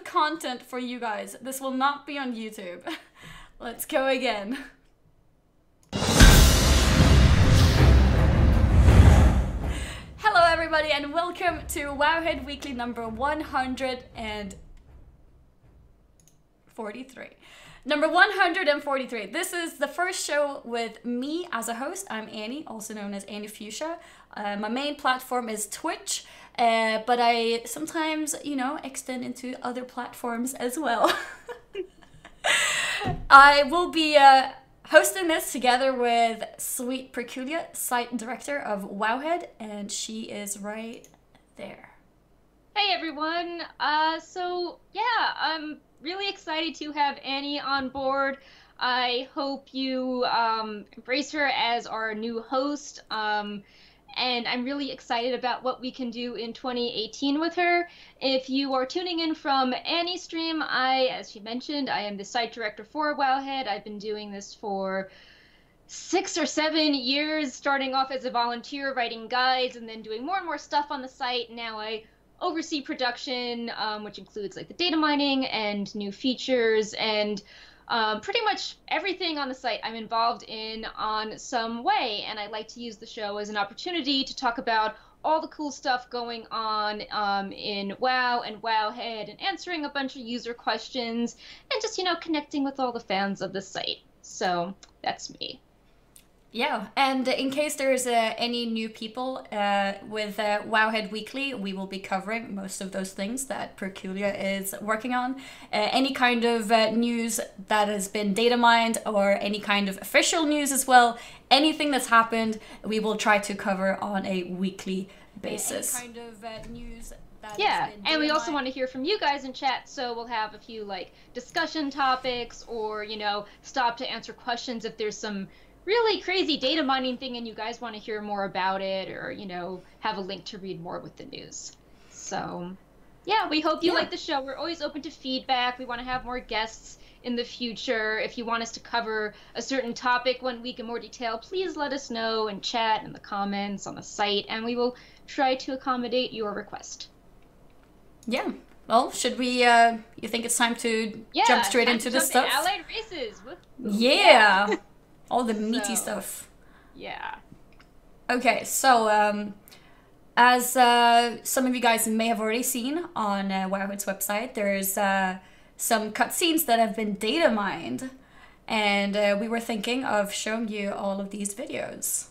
exclusive content for you guys. This will not be on YouTube. Let's go again. Hello everybody and welcome to Wowhead Weekly number 143. Number 143. This is the first show with me as a host. I'm Annie, also known as Annie Fuchsia. My main platform is Twitch, but I sometimes, extend into other platforms as well. I will be hosting this together with Sweet Perculia, site director of Wowhead, and she is right there. Hey everyone! I'm really excited to have Annie on board. I hope you embrace her as our new host. And I'm really excited about what we can do in 2018 with her. If you are tuning in from Annie's stream, as she mentioned, I am the site director for Wowhead. I've been doing this for 6 or 7 years, starting off as a volunteer writing guides and then doing more and more stuff on the site. Now I oversee production, which includes like the data mining and new features and pretty much everything on the site I'm involved in on some way, and I like to use the show as an opportunity to talk about all the cool stuff going on in WoW and Wowhead and answering a bunch of user questions and just, connecting with all the fans of the site. So that's me. Yeah, and in case there's any new people with Wowhead Weekly, we will be covering most of those things that Perculia is working on. Any kind of news that has been data mined or any kind of official news as well, anything that's happened, we will try to cover on a weekly basis. Any kind of news that and we also want to hear from you guys in chat, so we'll have a few discussion topics or, stop to answer questions if there's some really crazy data mining thing and you guys want to hear more about it or, have a link to read more with the news. So, yeah, we hope you like the show. We're always open to feedback. We want to have more guests in the future. If you want us to cover a certain topic 1 week in more detail, please let us know in chat, in the comments, on the site, and we will try to accommodate your request. Yeah. Well, should we, you think it's time to jump straight into this stuff? Allied races. Yeah. All the meaty stuff. Yeah. Okay, so as some of you guys may have already seen on Wowhead's website, there's some cutscenes that have been data mined, and we were thinking of showing you all of these videos.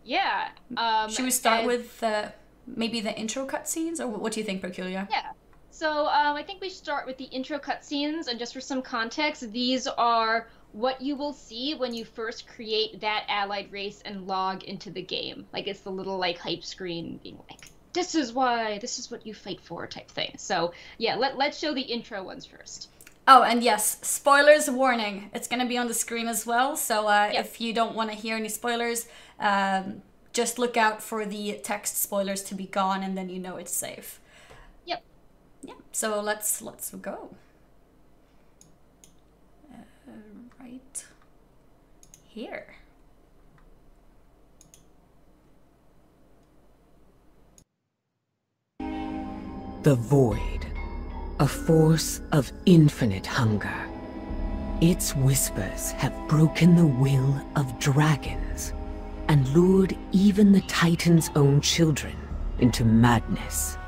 Yeah. Should we start with maybe the intro cutscenes, or what do you think, Perculia? Yeah. So I think we should start with the intro cutscenes, and just for some context, these are what you will see when you first create that allied race and log into the game. It's the little hype screen being this is what you fight for type thing. So yeah, let's show the intro ones first. Oh, and yes, spoilers warning. It's gonna be on the screen as well, so if you don't want to hear any spoilers, just look out for the text spoilers to be gone, and then it's safe. Yep. Yeah, so let's go. Right here. The Void, a force of infinite hunger. Its whispers have broken the will of dragons and lured even the Titan's own children into madness.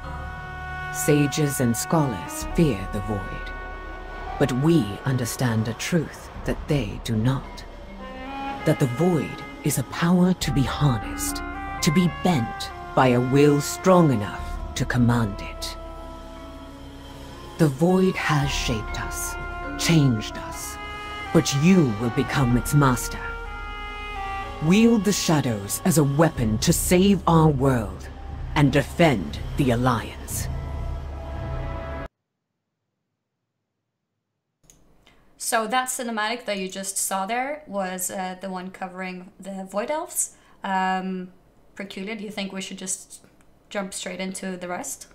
Sages and scholars fear the Void, but we understand a truth that they do not. That the Void is a power to be harnessed, to be bent by a will strong enough to command it. The Void has shaped us, changed us, but you will become its master. Wield the shadows as a weapon to save our world and defend the Alliance. So that cinematic that you just saw there was the one covering the Void Elves. Perculia, do you think we should just jump straight into the rest?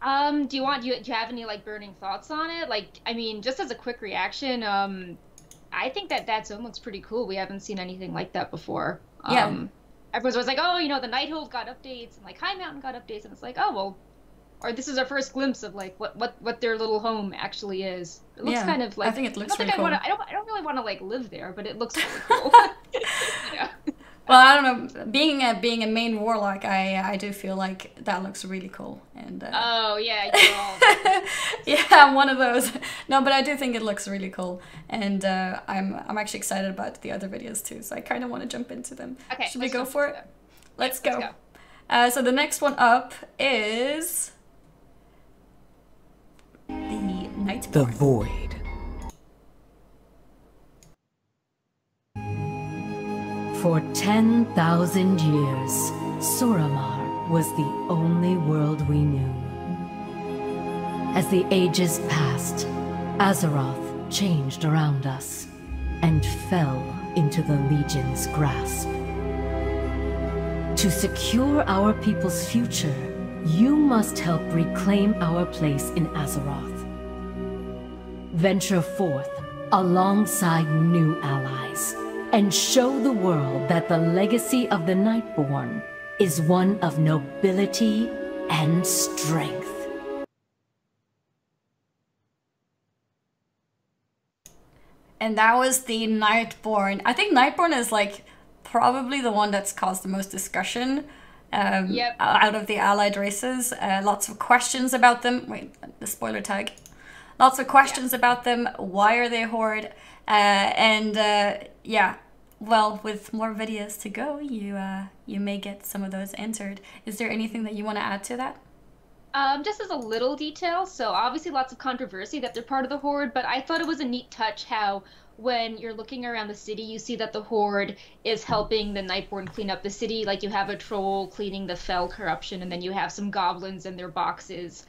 Do you have any burning thoughts on it? Just as a quick reaction, I think that zone looks pretty cool. We haven't seen anything like that before. Yeah. Everyone's always like, oh, the Nighthold got updates and High Mountain got updates, and it's like, oh well, or this is our first glimpse of like what their little home actually is. It looks Yeah, kind of like, I think it looks I don't really think cool. I don't really want to like live there, but it looks really cool. Yeah. Well, I don't know. Being a main warlock, I do feel like that looks really cool. And Oh yeah, you're all yeah, I'm one of those. No, but I do think it looks really cool, and I'm actually excited about the other videos too. So I kind of want to jump into them. Okay, Should we let's go jump for into it? them. Let's Yeah, go. let's So the next one up is the Nightborn. The Void. For 10,000 years, Suramar was the only world we knew. As the ages passed, Azeroth changed around us and fell into the Legion's grasp. To secure our people's future, you must help reclaim our place in Azeroth. Venture forth alongside new allies and show the world that the legacy of the Nightborn is one of nobility and strength. And that was the Nightborn. I think Nightborn is like probably the one that's caused the most discussion Yep. out of the allied races. Lots of questions about them. Wait, the spoiler tag. Lots of questions about them. Why are they Horde? Yeah, well, with more videos to go, you may get some of those answered. Is there anything that you want to add to that? Just as a little detail, so obviously lots of controversy that they're part of the Horde, but I thought it was a neat touch how when you're looking around the city, you see that the Horde is helping the Nightborn clean up the city. Like you have a troll cleaning the fell corruption, and then you have some goblins in their boxes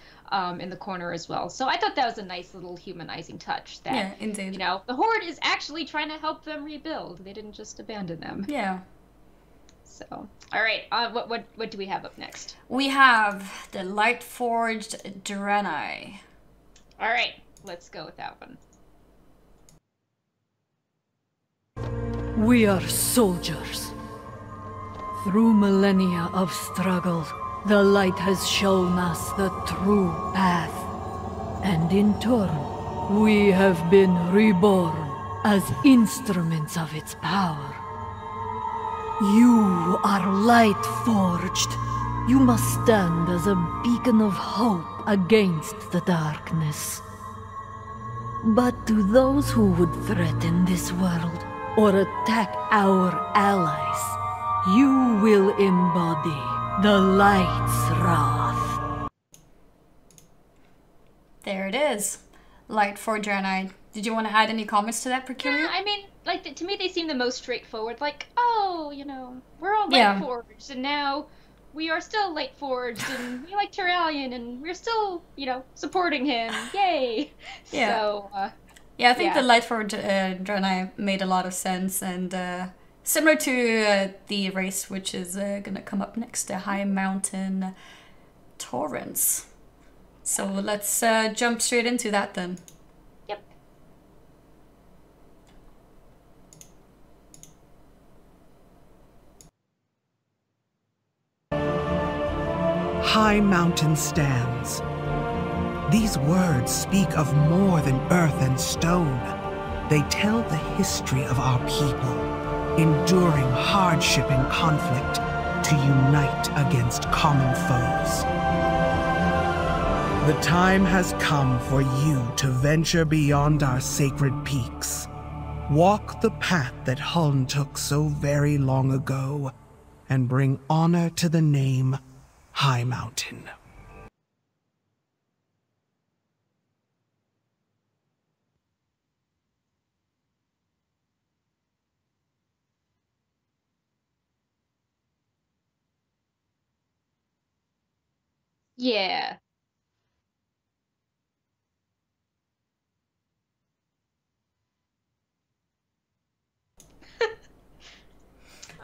in the corner as well. So I thought that was a nice little humanizing touch that, Yeah, indeed. you know, the Horde is actually trying to help them rebuild. They didn't just abandon them. Yeah. So, all right, what do we have up next? We have the Lightforged Draenei. All right, let's go with that one. We are soldiers. Through millennia of struggle, the light has shown us the true path. And in turn, we have been reborn as instruments of its power. You are light forged. You must stand as a beacon of hope against the darkness. But to those who would threaten this world or attack our allies, you will embody the light's wrath. There it is. Lightforged Draenei. Did you want to add any comments to that, Peculiar? Yeah, I mean, like, to me, they seem the most straightforward. Like, oh, you know, we're all Yeah. light forged, and now we are still light forged, and we like Turalyon, and we're still, you know, supporting him. Yay! Yeah. So, Yeah, I think Yeah. the Lightforged Draenei made a lot of sense, and similar to the race which is going to come up next, the High Mountain Torrents. So let's jump straight into that then. yep. High Mountain stands. These words speak of more than earth and stone. They tell the history of our people, enduring hardship and conflict to unite against common foes. The time has come for you to venture beyond our sacred peaks. Walk the path that Huln took so very long ago, and bring honor to the name High Mountain. Yeah.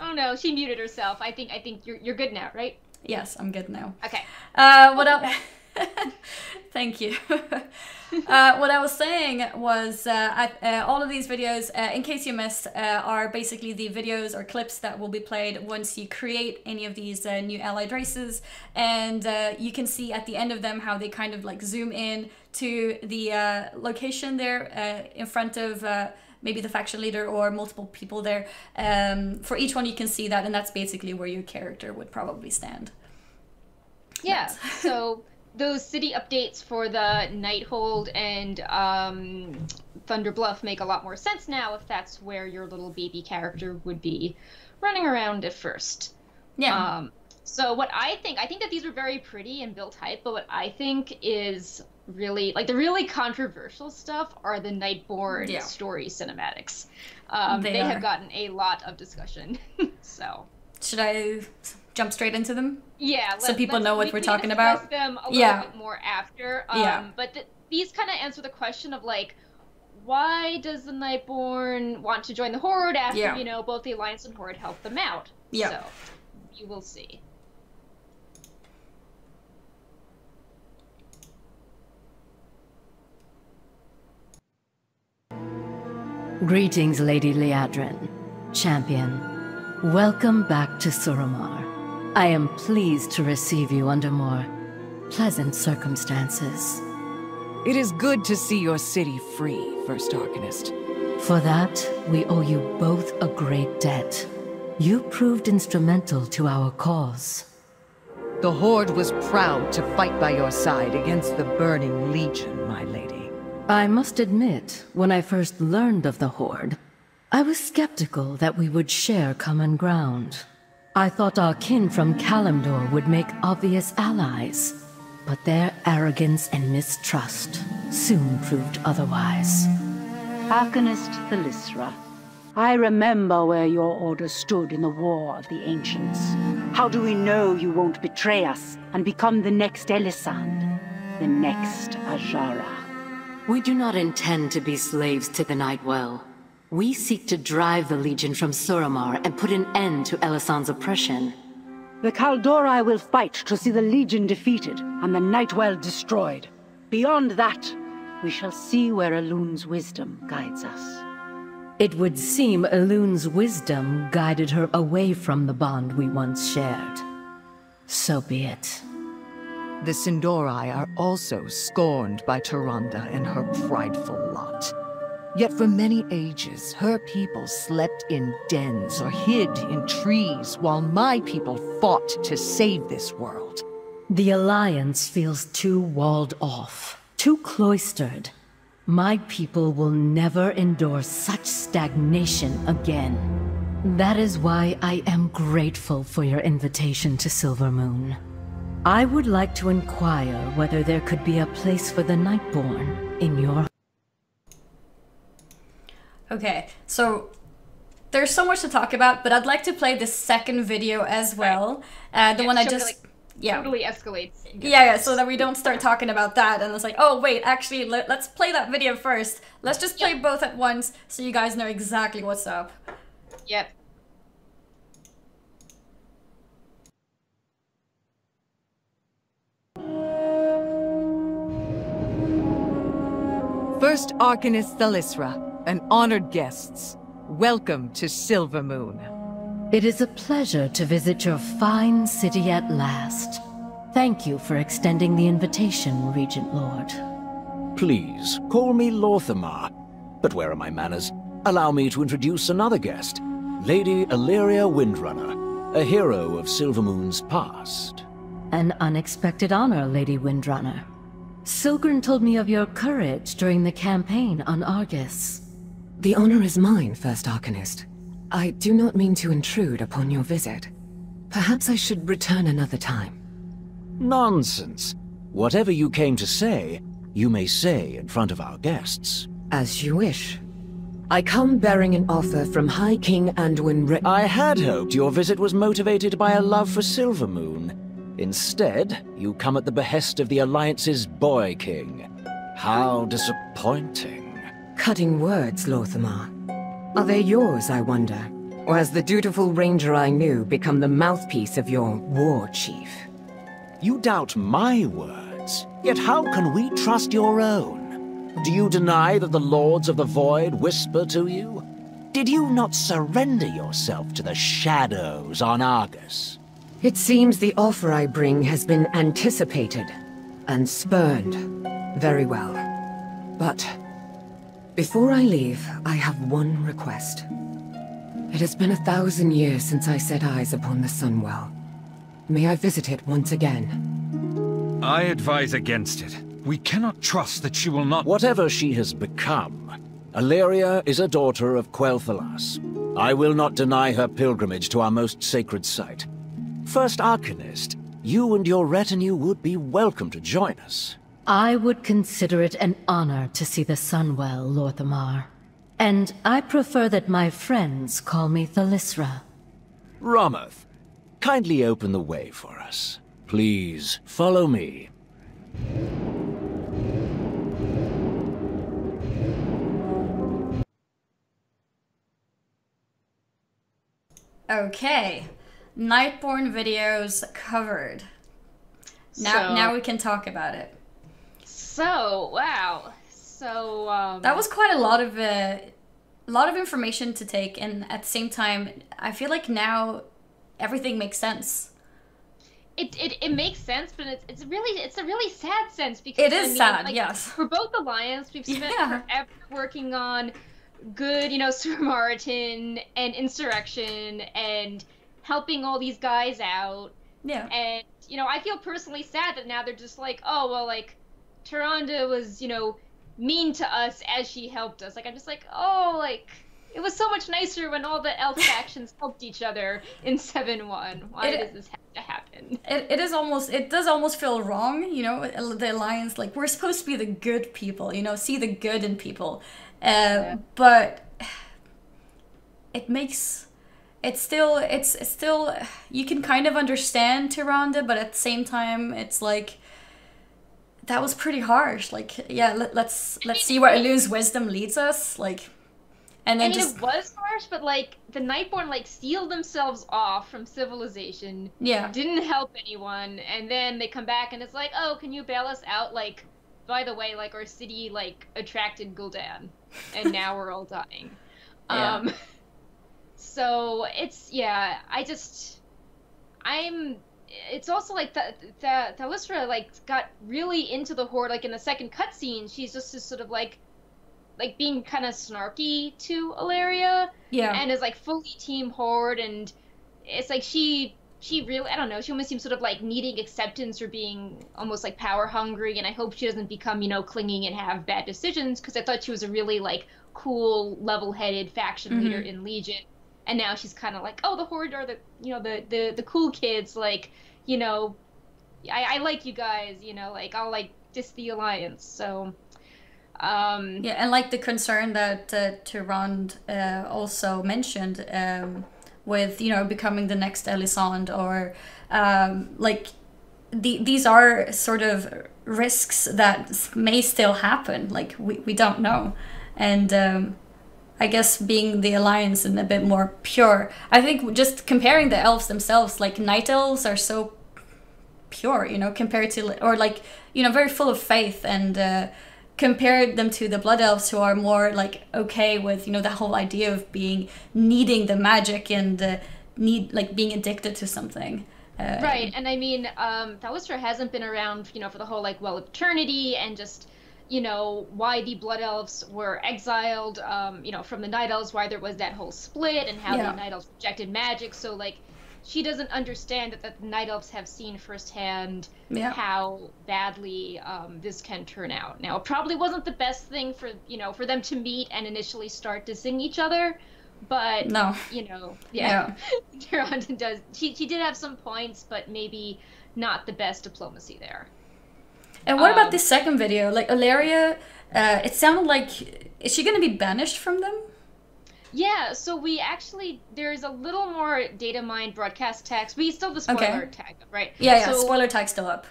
Oh no, she muted herself. I think you're good now, right? Yes, I'm good now. Okay. What else? Thank you. What I was saying was all of these videos, in case you missed, are basically the videos or clips that will be played once you create any of these new allied races. And you can see at the end of them how they kind of like zoom in to the location there in front of maybe the faction leader or multiple people there. For each one you can see that, and that's basically where your character would probably stand. Yeah, so those city updates for the Nighthold and Thunder Bluff make a lot more sense now if that's where your little baby character would be running around at first. Yeah. So what I think that these are very pretty and built hype, but what I think is really, like, the really controversial stuff are the Nightborn story cinematics. They have gotten a lot of discussion, so. Should I jump straight into them? Yeah, so people know what we're talking about. Them a little bit more after. But these kind of answer the question of like, why does the Nightborn want to join the Horde after you know both the Alliance and Horde help them out? Yeah. So you will see. Greetings, Lady Liadrin, champion. Welcome back to Suramar. I am pleased to receive you under more pleasant circumstances. It is good to see your city free, First Arcanist. For that, we owe you both a great debt. You proved instrumental to our cause. The Horde was proud to fight by your side against the Burning Legion, my lady. I must admit, when I first learned of the Horde, I was skeptical that we would share common ground. I thought our kin from Kalimdor would make obvious allies, but their arrogance and mistrust soon proved otherwise. Arcanist Thalysra, I remember where your order stood in the War of the Ancients. How do we know you won't betray us and become the next Elisand, the next Ajara? We do not intend to be slaves to the Nightwell. We seek to drive the Legion from Suramar and put an end to Elisand's oppression. The Kaldori will fight to see the Legion defeated and the Nightwell destroyed. Beyond that, we shall see where Elun's wisdom guides us. It would seem Elun's wisdom guided her away from the bond we once shared. So be it. The Sindori are also scorned by Tyrande and her prideful lot. Yet for many ages, her people slept in dens or hid in trees while my people fought to save this world. The Alliance feels too walled off, too cloistered. My people will never endure such stagnation again. That is why I am grateful for your invitation to Silvermoon. I would like to inquire whether there could be a place for the Nightborn in your... Okay, so there's so much to talk about, but I'd like to play the second video as well. The one I just... Totally escalates. Yeah, so that we don't start talking about that and it's like, oh wait, actually let's play that video first. Let's just play both at once so you guys know exactly what's up. Yep. First Arcanist Thalysra, and honored guests, welcome to Silvermoon. It is a pleasure to visit your fine city at last. Thank you for extending the invitation, Regent Lord. Please, call me Lorthamar. But where are my manners? Allow me to introduce another guest, Lady Illyria Windrunner, a hero of Silvermoon's past. An unexpected honor, Lady Windrunner. Silgren told me of your courage during the campaign on Argus. The honor is mine, First Arcanist. I do not mean to intrude upon your visit. Perhaps I should return another time. Nonsense. Whatever you came to say, you may say in front of our guests. As you wish. I come bearing an offer from High King Anduin I had hoped your visit was motivated by a love for Silvermoon. Instead, you come at the behest of the Alliance's Boy King. How disappointing. Cutting words, Lorthamar. Are they yours, I wonder? Or has the dutiful ranger I knew become the mouthpiece of your war chief? You doubt my word? words. Yet how can we trust your own? Do you deny that the Lords of the Void whisper to you? Did you not surrender yourself to the shadows on Argus? It seems the offer I bring has been anticipated and spurned. Very well. But before I leave, I have one request. It has been 1,000 years since I set eyes upon the Sunwell. May I visit it once again? I advise against it. We cannot trust that she will not— Whatever she has become, Illyria is a daughter of Quel'Thalas. I will not deny her pilgrimage to our most sacred site. First Arcanist, you and your retinue would be welcome to join us. I would consider it an honor to see the Sunwell, Lorthamar. And I prefer that my friends call me Thalysra. Romoth, kindly open the way for us. Please, follow me. Okay. Nightborn videos covered. Now we can talk about it. So, wow. So, that was quite a lot of information to take, and at the same time, I feel like now everything makes sense. It makes sense, but it's a really sad sense because it is sad. Like, yes. For both Alliance, we've spent forever working on good, Samaritan and Insurrection and helping all these guys out. Yeah. And I feel personally sad that now they're just like, oh well, like Tyrande was, mean to us as she helped us. Like I'm just like, oh, like it was so much nicer when all the elf factions helped each other in 7-1. Why does this have to happen? It does almost feel wrong, the Alliance, like we're supposed to be the good people, see the good in people. But it's still you can kind of understand Tyrande, but at the same time it's like that was pretty harsh. Like, yeah, let's see where Elu's wisdom leads us. Like, and then it was harsh, but like the Nightborn like sealed themselves off from civilization. Yeah. Didn't help anyone, and then they come back and it's like, oh, can you bail us out? Like, by the way, like our city like attracted Gul'dan, and now we're all dying. Yeah. So it's it's also like Thalysra like got really into the Horde. Like in the second cutscene, she's just sort of like being kind of snarky to Illyria. Yeah. And is like fully team Horde, and it's like she really, I don't know, she almost seems sort of like needing acceptance or being almost like power hungry, and I hope she doesn't become, clinging and have bad decisions, because I thought she was a really like cool, level-headed faction leader in Legion. And now she's kind of like, oh, the Horde are the, the cool kids, like, I like you guys, like, I'll, like, diss the Alliance, so, Yeah, and, like, the concern that Tyrande also mentioned with, becoming the next Elisande, or, like, these are sort of risks that may still happen, like, we don't know, and, I guess being the Alliance and a bit more pure. I think just comparing the elves themselves, like night elves are so pure, compared to, or like, very full of faith, and compared them to the blood elves, who are more like okay with, the whole idea of needing the magic and being addicted to something. Right, and I mean, Thalysra hasn't been around, for the whole like well of eternity, and just why the Blood Elves were exiled, from the Night Elves, why there was that whole split, and how the Night Elves rejected magic. So, like, she doesn't understand that the Night Elves have seen firsthand how badly this can turn out. Now, it probably wasn't the best thing for them to meet and initially start dissing each other, but no, Tyrande does. She did have some points, but maybe not the best diplomacy there. And what about this second video? Like, Illyria, it sounded like, is she going to be banished from them? Yeah, so we actually, there's a little more data mine broadcast text. We still have the spoiler tag, right? Yeah, so, spoiler tag's still up.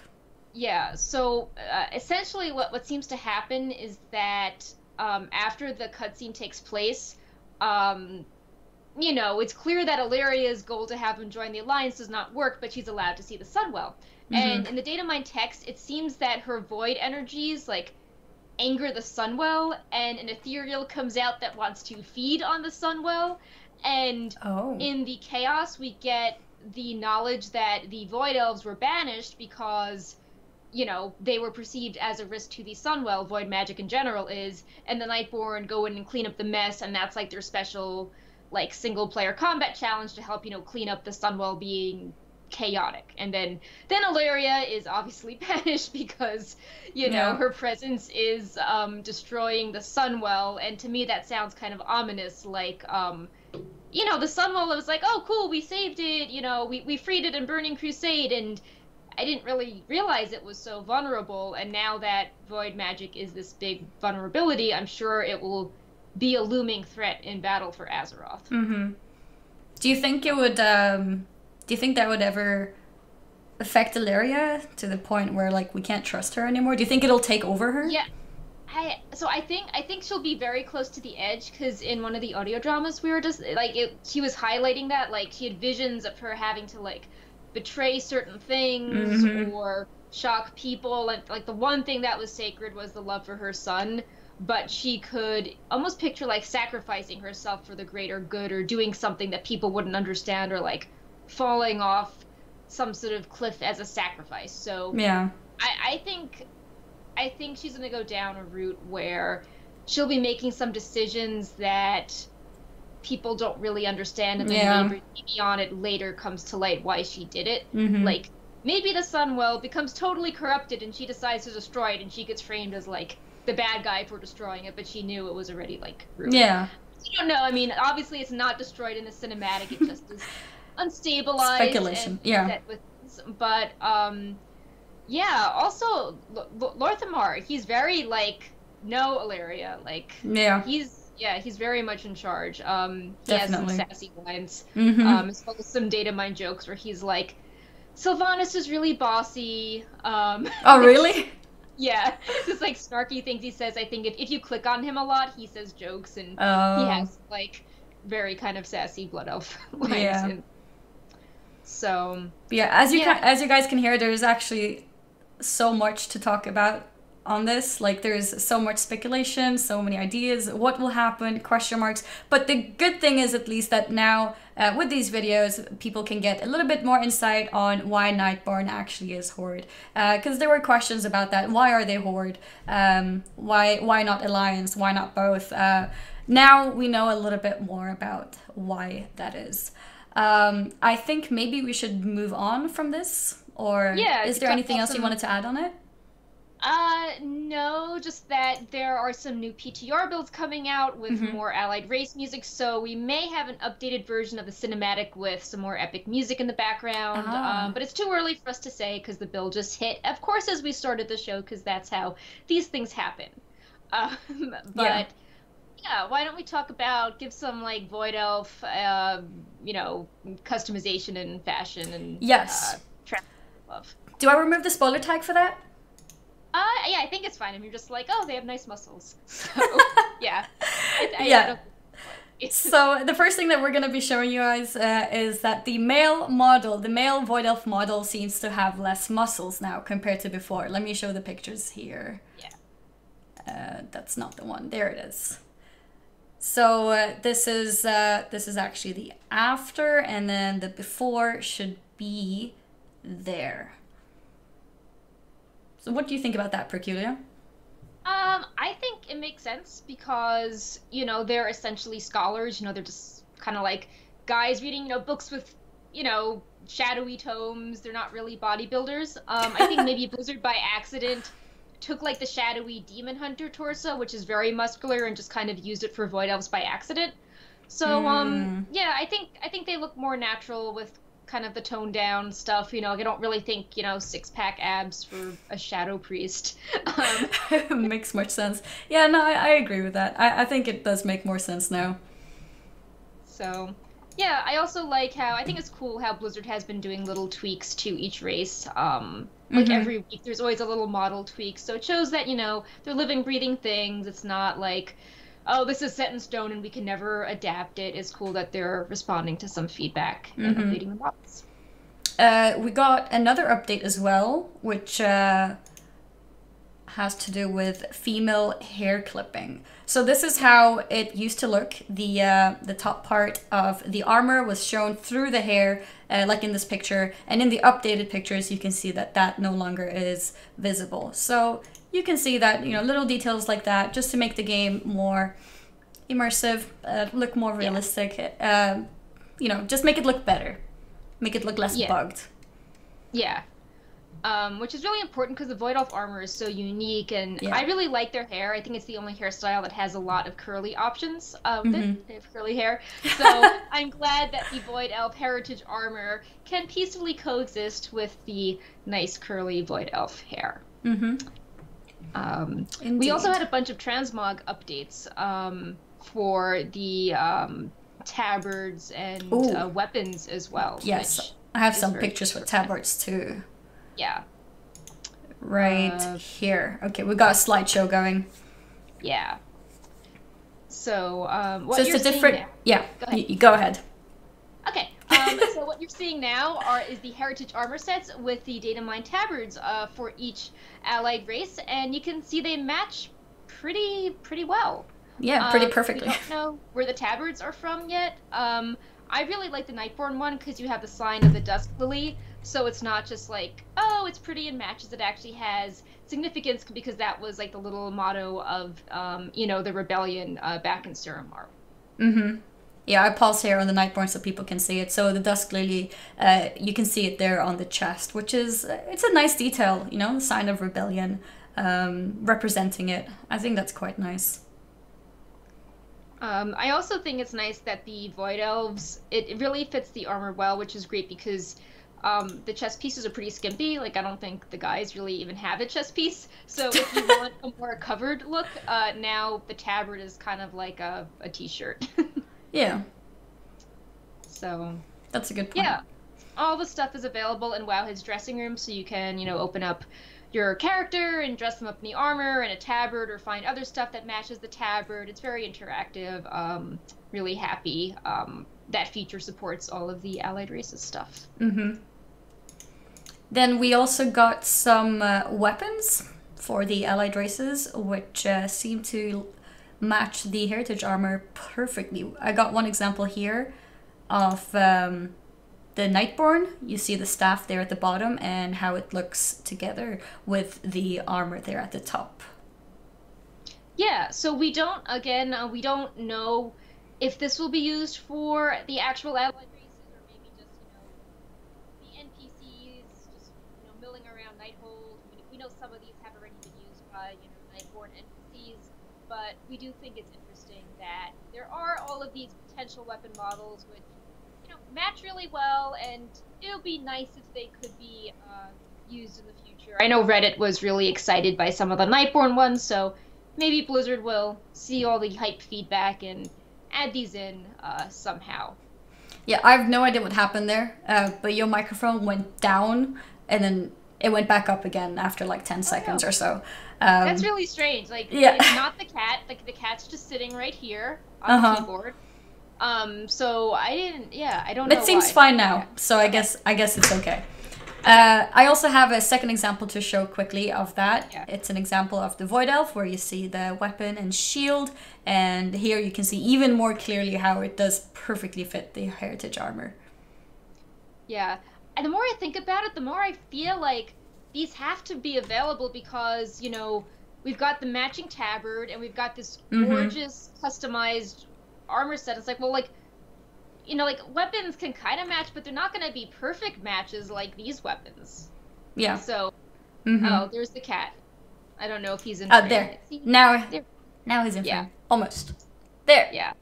Yeah, so essentially what seems to happen is that after the cutscene takes place, it's clear that Illyria's goal to have him join the Alliance does not work, but she's allowed to see the Sunwell. And in the datamine text, it seems that her void energies, like, anger the Sunwell, and an ethereal comes out that wants to feed on the Sunwell. And in the chaos, we get the knowledge that the Void Elves were banished because, you know, they were perceived as a risk to the Sunwell, void magic in general is, and the Nightborn go in and clean up the mess, and that's like their special, like, single-player combat challenge to help, you know, clean up the Sunwell being chaotic. And then Illyria is obviously banished because, you know, her presence is destroying the Sunwell, and to me that sounds kind of ominous, like, you know, the Sunwell was like, oh, cool, we saved it, you know, we freed it in Burning Crusade, and I didn't really realize it was so vulnerable, and now that void magic is this big vulnerability, I'm sure it will be a looming threat in battle for Azeroth. Do you think it would, do you think that would ever affect Illyria to the point where, like, we can't trust her anymore? Do you think it'll take over her? Yeah. I think she'll be very close to the edge, because in one of the audio dramas we were just, like, she was highlighting that, like, she had visions of her having to, like, betray certain things or shock people, and, like, the one thing that was sacred was the love for her son, but she could almost picture, like, sacrificing herself for the greater good, or doing something that people wouldn't understand, or, like, falling off some sort of cliff as a sacrifice. So yeah, I think she's gonna go down a route where she'll be making some decisions that people don't really understand, and then maybe on it later comes to light why she did it. Like, maybe the Sunwell becomes totally corrupted and she decides to destroy it, and she gets framed as, like, the bad guy for destroying it, but she knew it was already, like, ruined. Yeah. You don't know. I mean, obviously it's not destroyed in the cinematic, it just is unstabilized. Speculation. And but yeah, also Lorthamar, he's very, like, no Illyria, like, he's very much in charge. He has some sassy lines, as well as some data mine jokes where he's like, Sylvanas is really bossy. Oh, really? Yeah, just, like, snarky things he says. I think if you click on him a lot, he says jokes, and he has, like, very kind of sassy blood elf lines. Yeah. So yeah, as you guys can hear, there's actually so much to talk about on this. Like, there's so much speculation, so many ideas, what will happen, question marks. But the good thing is, at least, that now with these videos, people can get a little bit more insight on why Nightborn actually is Horde. Because there were questions about that. Why are they Horde? Why not Alliance? Why not both? Now we know a little bit more about why that is. I think maybe we should move on from this, or is there anything else you wanted to add on it? No, just that there are some new PTR builds coming out with more allied race music, so we may have an updated version of the cinematic with some more epic music in the background, but it's too early for us to say because the build just hit, of course, as we started the show, because that's how these things happen. But yeah, why don't we talk about, give some, like, Void Elf, you know, customization and fashion and love. Do I remove the spoiler tag for that? Yeah, I think it's fine. I mean, just like, oh, they have nice muscles. So, yeah. So the first thing that we're going to be showing you guys is that the male Void Elf model seems to have less muscles now compared to before. Let me show the pictures here. Yeah. That's not the one. There it is. So this is actually the after, and then the before should be there. So what do you think about that, Perculia? I think it makes sense because, you know, they're essentially scholars. You know, they're just kind of like guys reading, you know, books with, you know, shadowy tomes. They're not really bodybuilders. I think maybe Blizzard by accident took, like, the shadowy Demon Hunter torso, which is very muscular, and just kind of used it for Void Elves by accident. So, yeah, I think they look more natural with kind of the toned down stuff. You know, I don't really think, you know, six-pack abs for a Shadow Priest. Makes much sense. Yeah, no, I agree with that. I think it does make more sense now. So, yeah, I also like how, I think it's cool how Blizzard has been doing little tweaks to each race. Like, every week there's always a little model tweak, so it shows that, you know, they're living, breathing things. It's not like, oh, this is set in stone and we can never adapt it. It's cool that they're responding to some feedback and updating the models. we got another update as well, which has to do with female hair clipping. So this is how it used to look. The top part of the armor was shown through the hair, like in this picture. And in the updated pictures, you can see that that no longer is visible. So you can see that, you know, little details like that, just to make the game more immersive, look more realistic. You know, just make it look better, make it look less bugged. Yeah. Which is really important because the Void Elf armor is so unique, and I really like their hair. I think it's the only hairstyle that has a lot of curly options. They have curly hair. So I'm glad that the Void Elf heritage armor can peacefully coexist with the nice curly Void Elf hair. We also had a bunch of transmog updates for the tabards and weapons as well. Yes, I have some pictures for tabards too. Yeah. Right here. Okay, we got a slideshow going. Yeah. So, what so you're it's a different. Seeing now, go ahead. You go ahead. Okay. So what you're seeing now is the heritage armor sets with the data mine tabards for each allied race, and you can see they match pretty well. Yeah, pretty perfectly. We don't know where the tabards are from yet. I really like the Nightborn one because you have the sign of the Dusk Lily. So it's not just like, oh, it's pretty and matches. It actually has significance because that was like the little motto of, you know, the rebellion back in Suramar. Yeah, I paused here on the Nightborn so people can see it. So the Dusk Lily, you can see it there on the chest, which is, it's a nice detail, you know, the sign of rebellion, representing it. I think that's quite nice. I also think it's nice that the Void Elves, it really fits the armor well, which is great because the chest pieces are pretty skimpy. Like, I don't think the guys really even have a chest piece. So if you want a more covered look, now the tabard is kind of like a t-shirt. Yeah. So that's a good point. Yeah. All the stuff is available in Wowhead's dressing room, so you can, you know, open up your character and dress them up in the armor and a tabard, or find other stuff that matches the tabard. It's very interactive. Really happy that feature supports all of the allied races stuff. Then we also got some weapons for the allied races, which seem to match the heritage armor perfectly. I got one example here of the Nightborn. You see the staff there at the bottom and how it looks together with the armor there at the top. Yeah, so we don't know if this will be used for the actual allied races, or maybe just, you know, the NPCs just, you know, milling around Nighthold. I mean, we know some of these have already been used by, you know, Nightborn NPCs, but we do think it's interesting that there are all of these potential weapon models which, you know, match really well, and it would be nice if they could be used in the future. I know Reddit was really excited by some of the Nightborn ones, so maybe Blizzard will see all the hype feedback and add these in somehow. Yeah, I have no idea what happened there, but your microphone went down and then it went back up again after like 10 seconds or so. That's really strange. Like, it's not the cat. Like, the cat's just sitting right here on the keyboard. So I don't know. It seems fine now, so I guess it's okay. I also have a second example to show quickly of that. Yeah. It's an example of the Void Elf where you see the weapon and shield, and here you can see even more clearly how it does perfectly fit the heritage armor. Yeah, and the more I think about it, the more I feel like these have to be available because, you know, we've got the matching tabard and we've got this gorgeous customized armor set. It's like, well, like, you know, like, weapons can kind of match, but they're not going to be perfect matches like these weapons. Yeah. So, oh, there's the cat. I don't know if he's in frame. There. Now he's in frame. Almost. There. Yeah.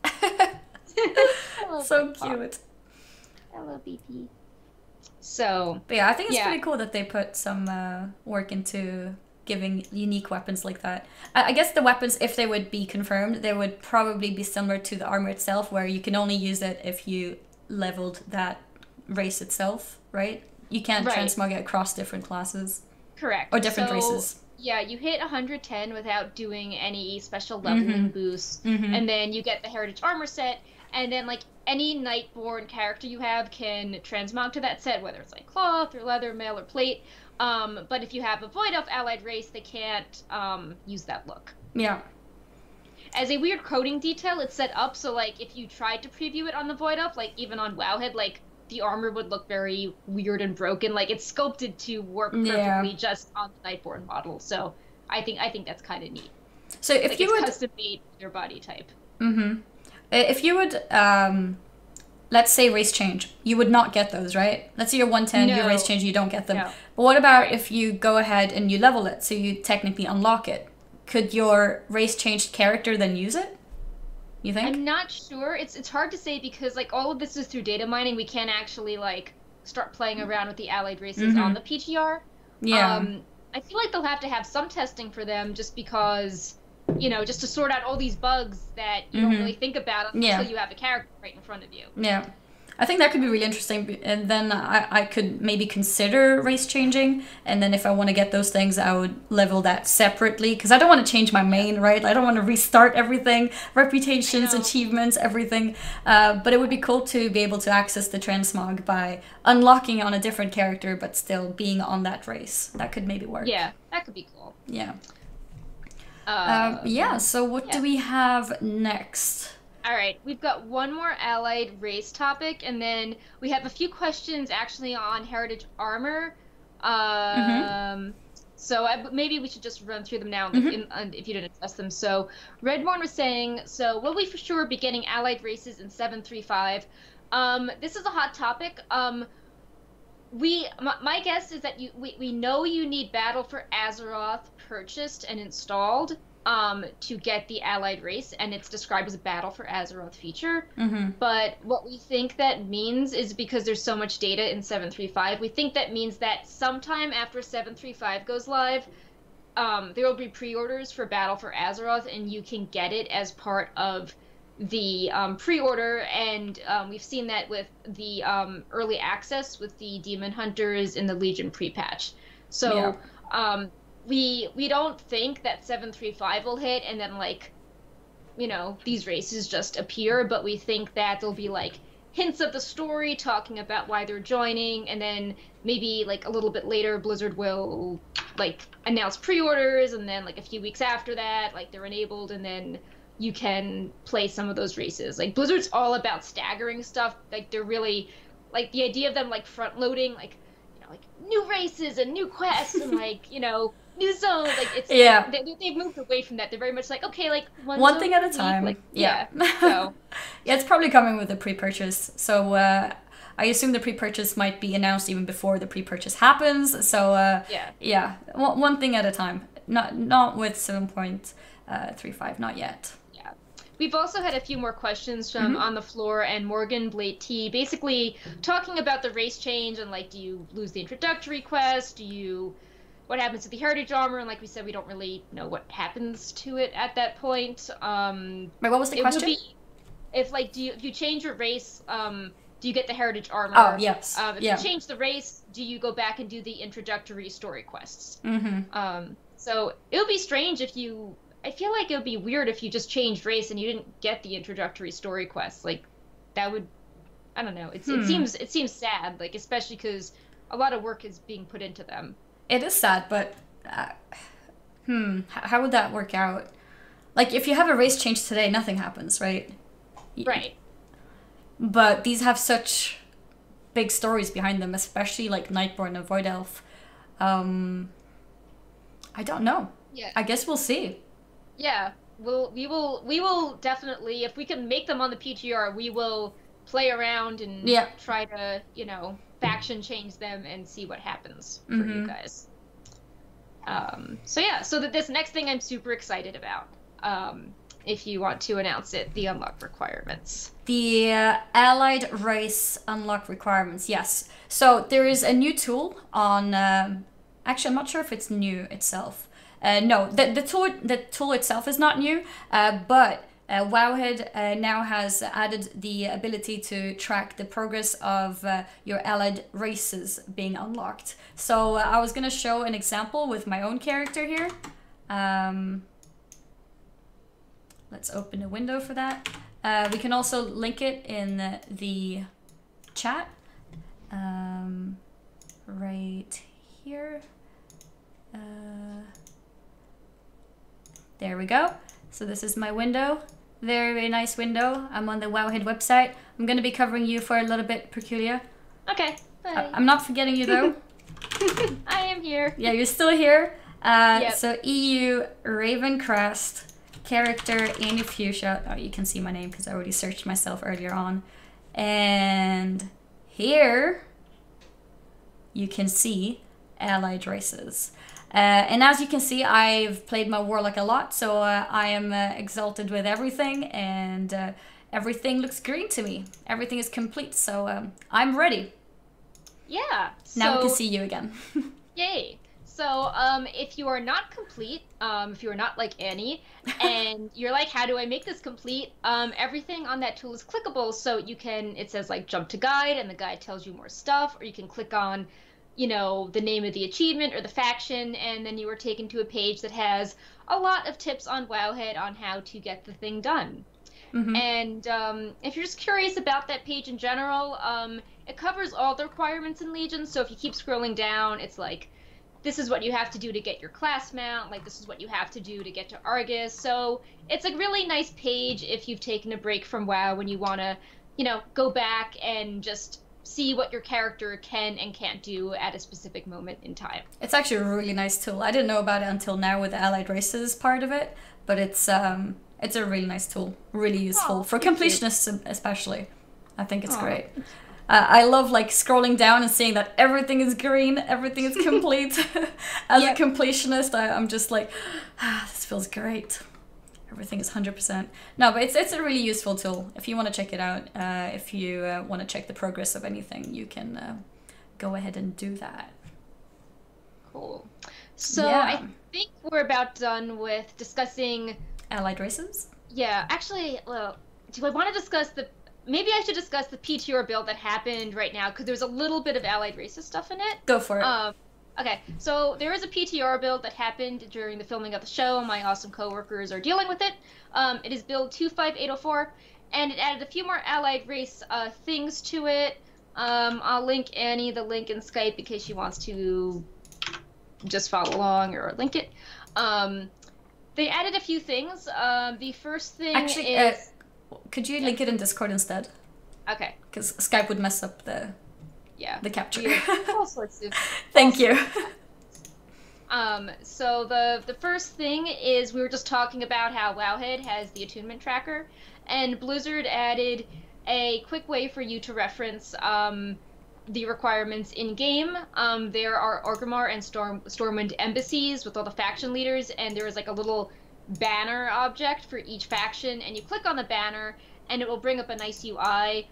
So cute. Hello, BP. So, but yeah, I think it's pretty cool that they put some work into giving unique weapons like that. I guess the weapons, if they would be confirmed, they would probably be similar to the armor itself, where you can only use it if you leveled that race itself, right? You can't transmog it across different classes. Correct. Or different races. Yeah, you hit 110 without doing any special leveling boosts, and then you get the heritage armor set, and then like any Nightborn character you have can transmog to that set, whether it's like cloth or leather, mail, or plate. But if you have a Void Elf allied race, they can't use that look. Yeah. As a weird coding detail, it's set up so like if you tried to preview it on the Void Elf, like even on Wowhead, like the armor would look very weird and broken. Like it's sculpted to work perfectly just on the Nightborn model. So I think that's kind of neat. So if like you would custom made your body type. If you would let's say race change, you would not get those, right? Let's say you're 110, you race change, you don't get them. No. But what about if you go ahead and you level it, so you technically unlock it? Could your race changed character then use it? You think? I'm not sure. It's hard to say because like all of this is through data mining. We can't actually like start playing around with the allied races on the PTR. Yeah. I feel like they'll have to have some testing for them just because, you know, just to sort out all these bugs that you don't really think about until you have a character right in front of you. Yeah. I think that could be really interesting, and then I could maybe consider race changing, and then if I want to get those things, I would level that separately, because I don't want to change my main, right? I don't want to restart everything, reputations, achievements, everything, but it would be cool to be able to access the transmog by unlocking on a different character, but still being on that race. That could maybe work. Yeah, that could be cool. Yeah. So what do we have next? All right, we've got one more allied race topic, and then we have a few questions actually on heritage armor. So maybe we should just run through them now if you didn't address them. So Redmorn was saying, so will we for sure be getting allied races in 735? This is a hot topic. My guess is that we know you need Battle for Azeroth purchased and installed to get the allied race, and it's described as a Battle for Azeroth feature. But what we think that means is because there's so much data in 735, we think that means that sometime after 735 goes live, there will be pre-orders for Battle for Azeroth, and you can get it as part of the pre-order, and we've seen that with the early access with the Demon Hunters in the Legion pre-patch. So we don't think that 735 will hit and then, like, you know, these races just appear, but we think that there'll be, like, hints of the story talking about why they're joining, and then maybe, like, a little bit later Blizzard will, like, announce pre-orders, and then, like, a few weeks after that, like, they're enabled, and then you can play some of those races. Like, Blizzard's all about staggering stuff. Like, they're really, like, the idea of them, like, front-loading, like, you know, like, new races and new quests and, like, you know, new zones, like it's they've moved away from that. They're very much like, okay, like one thing at a time. Like, so it's probably coming with the pre-purchase. So I assume the pre-purchase might be announced even before the pre-purchase happens. So one thing at a time. Not with 7.35, not yet. Yeah. We've also had a few more questions from On the Floor and Morgan Blade T, basically talking about the race change and, like, do you lose the introductory quest? What happens to the heritage armor? And like we said, we don't really know what happens to it at that point. Wait, what was the question? Would be if you change your race, do you get the heritage armor? Oh, yes. If you change the race, do you go back and do the introductory story quests? So it would be strange if I feel like it would be weird if you just changed race and you didn't get the introductory story quests. Like, that would, I don't know. It seems sad, like, especially because a lot of work is being put into them. It is sad, but how would that work out? Like, if you have a race change today, nothing happens, right? Right. But these have such big stories behind them, especially like Nightborn and Void Elf. I don't know. Yeah. I guess we'll see. Yeah. We will definitely, if we can make them on the PTR, we will play around and try to, you know, faction change them and see what happens for you guys. So this next thing I'm super excited about. If you want to announce it, the unlock requirements. The allied race unlock requirements, yes. So there is a new tool on, actually I'm not sure if it's new itself. No, the tool itself is not new, but Wowhead now has added the ability to track the progress of your allied races being unlocked. So I was going to show an example with my own character here. Let's open a window for that. We can also link it in the chat right here. There we go. So this is my window. Very, very nice window. I'm on the Wowhead website. I'm going to be covering you for a little bit, Perculia. Okay, bye. I'm not forgetting you though. I am here. Yeah, you're still here. Yep. So EU Ravencrest, character Annie Fuchsia. Oh, you can see my name because I already searched myself earlier on. And here you can see allied races. And as you can see, I've played my warlock a lot, so I am exalted with everything, and everything looks green to me. Everything is complete, so I'm ready. Yeah. Now we can see you again. Yay. So, if you are not complete, if you are not like Annie, and you're like, how do I make this complete? Everything on that tool is clickable, so you can, it says like jump to guide, and the guide tells you more stuff, or you can click on, you know, the name of the achievement or the faction, and then you are taken to a page that has a lot of tips on Wowhead on how to get the thing done. And if you're just curious about that page in general, it covers all the requirements in Legion, so if you keep scrolling down, it's like, this is what you have to do to get your class mount, like this is what you have to do to get to Argus. So it's a really nice page if you've taken a break from WoW when you want to, you know, go back and just see what your character can and can't do at a specific moment in time. It's actually a really nice tool. I didn't know about it until now with the allied races part of it, but it's a really nice tool, really useful for completionists especially. I think it's great. I love like scrolling down and seeing that everything is green, everything is complete. As a completionist, I'm just like, this feels great. Everything is 100%. No, but it's a really useful tool. If you want to check it out, if you want to check the progress of anything, you can go ahead and do that. Cool. So I think we're about done with discussing allied races. Yeah, actually, well, do I want to discuss the? Maybe I should discuss the PTR build that happened right now because there's a little bit of allied racist stuff in it. Go for it. Okay, so there is a PTR build that happened during the filming of the show. My awesome coworkers are dealing with it. It is build 25804, and it added a few more allied race things to it. I'll link Annie the link in Skype in case she wants to just follow along or link it. They added a few things. The first thing is... could you link it in Discord instead? Okay. Because Skype would mess up the capture. All sorts of... Thank you. So the first thing is we were just talking about how Wowhead has the attunement tracker, and Blizzard added a quick way for you to reference the requirements in game. There are Orgrimmar and Stormwind embassies with all the faction leaders, and there is like a little banner object for each faction, and you click on the banner and it will bring up a nice UI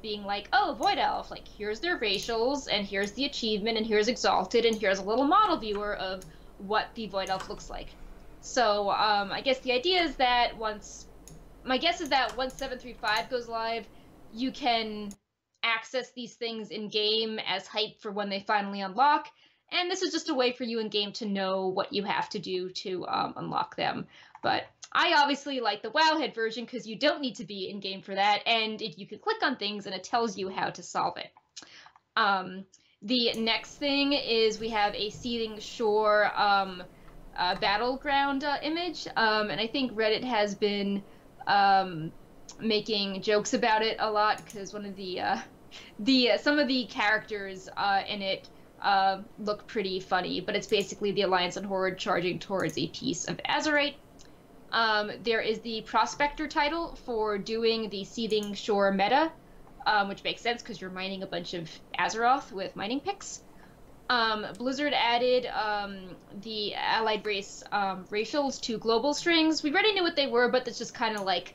being like, oh, Void Elf, like here's their racials, and here's the achievement, and here's Exalted, and here's a little model viewer of what the Void Elf looks like. So I guess the idea is that once 735 goes live, you can access these things in game as hype for when they finally unlock, and this is just a way for you in game to know what you have to do to unlock them. But I obviously like the Wowhead version because you don't need to be in game for that, and you can click on things and it tells you how to solve it. The next thing is we have a Seething Shore battleground image, and I think Reddit has been making jokes about it a lot because one of some of the characters in it look pretty funny, but it's basically the Alliance and Horde charging towards a piece of Azerite. There is the Prospector title for doing the Seething Shore meta, which makes sense because you're mining a bunch of Azeroth with mining picks. Blizzard added the allied race racials to global strings. We already knew what they were, but this just kind of like